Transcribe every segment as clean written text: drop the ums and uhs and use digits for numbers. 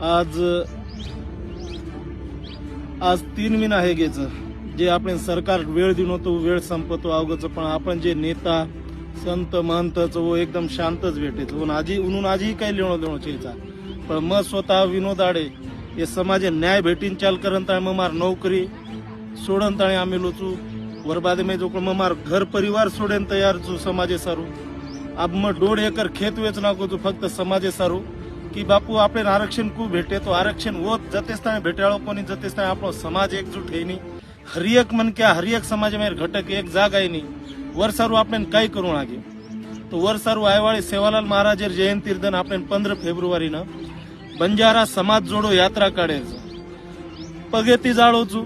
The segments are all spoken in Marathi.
आज 3 महिना आहे गेचं जे आपण सरकार वेळ दिनो तो वेळ संपतो अवघच, पण आपण जे नेता संत महंतच वो एकदम शांतच भेटेच उन्हून आजी काही लिणो चेचा पण मग स्वतः विनोद आडे हे समाजे न्याय भेटीन चाल करन ताळे ममार नोकरी सोडन ताळे आम्ही लोचू वरबादे में जो ममार घर परिवार सोडेन तयार चू समाजे सारू अब मग 1.5 एकर खेत वेच नाको चू फक्त समाजे सारू की बापू आपण आरक्षण को भेटे तो आरक्षण वो जतेच ताणे भेटाळो कोणी जतेच ताणे आपलो समाज एकजूट है नी हरियक मन क्या हरियक समाज में घटक एक जाग आहे नी वर सारू आपण काय करू लागे तो वर सारू आयवाळी सेवालाल महाराज जयंती दिन आपण 15 फेब्रुवारी न बंजारा समाज जोडो यात्रा काढायचं पगेती जाळोचू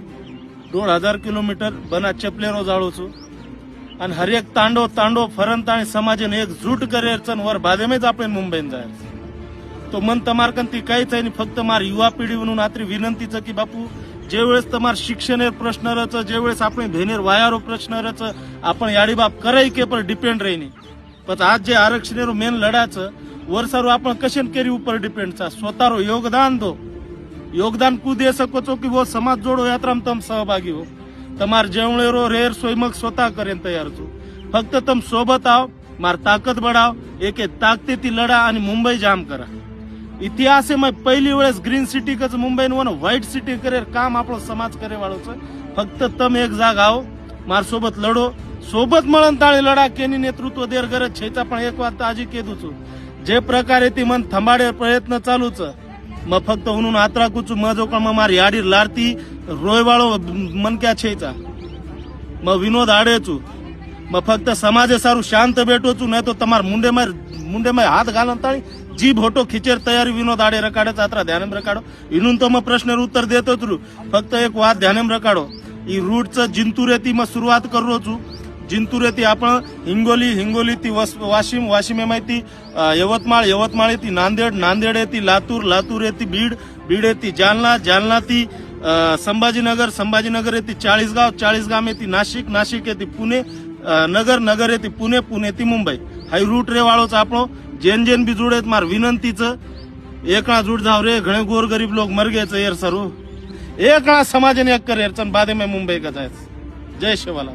1.5 किलोमीटर बना चपलेरो जाळोचू आणि हरियक तांडो फरंत आणि समाजन एकजूट करेरचन वर बादेमेच आपण मुंबईत जायचं तो मन तमारकन ती काहीच आहे फक्त मार युवा पिढी म्हणून आत्री विनंतीचं की बापू जे वेळेस तमार शिक्षणेर प्रश्नरच जे वेळेस आपण भेनेर वायारो प्रश्नरच आपण याडी बाप कराई के पर डिपेंड रहीनी पण आज जे आरक्षणेरो मेन लढाचं वर सारू आपण कशन केरी ऊपर डिपेंड चा स्वतःरो योगदान दो योगदान कु दे सको छो कि वो समाज जोडो यात्रा में तम सहभागी हो तमार जेवणेरो रेर सोयमग स्वतः करेन तयार छो फक्त तम सोबत आओ मार ताकद बढ़ाओ एक ताकते ती लढा आणि मुंबई जाम करा इतिहास में पहिली वेळेस ग्रीन सिटी कच मुंबई वन व्हाइट सिटी करे काम आपलो समाज करे वाळो छे फक्त तम एक जाग आओ मार सोबत लढो सोबत मळन ताळे लढा केनी नेतृत्व देर गरज छेचा पण एक वात आजी केदू छू जे प्रकारे ती मन थंबाडे प्रयत्न चालूच मग फक्त म्हणून आत्रा कुचू मजो कम मार याडी लारती रोयवाळो मन क्या छेचा मग विनोद आडेचू मग फक्त समाजे सारू शांत भेटोचू नाही तो तमार मुंडे में हाथ घालन ताळी जीभ होटो खिचेर तयारी विनोद आडे रकाडे आत्रा ध्यान रकाडो इनून तो मग प्रश्न उत्तर देतो तुलू फक्त एक वाद ध्यान रकाडो ई रूटचं जिंतूर ती मग सुरुवात करू छू जिंतूर ती आपण हिंगोली ती वाशिम माहिती यवतमाळ ती नांदेड ती लातूर ती बीड ती जालना ती संभाजीनगर ती चाळीसगाव ती नाशिक ती पुणे नगर ती पुणे ती मुंबई हाई रूट रे वाळोच आपण जेन भी जुड़े मार विनंतीचं एकणा जुड़ जाव रे घणे गोर गरीब लोग मर गए यार सरू एकणा समाजन एक कर यार बादे में मुंबई का जायचं जय शिवाला।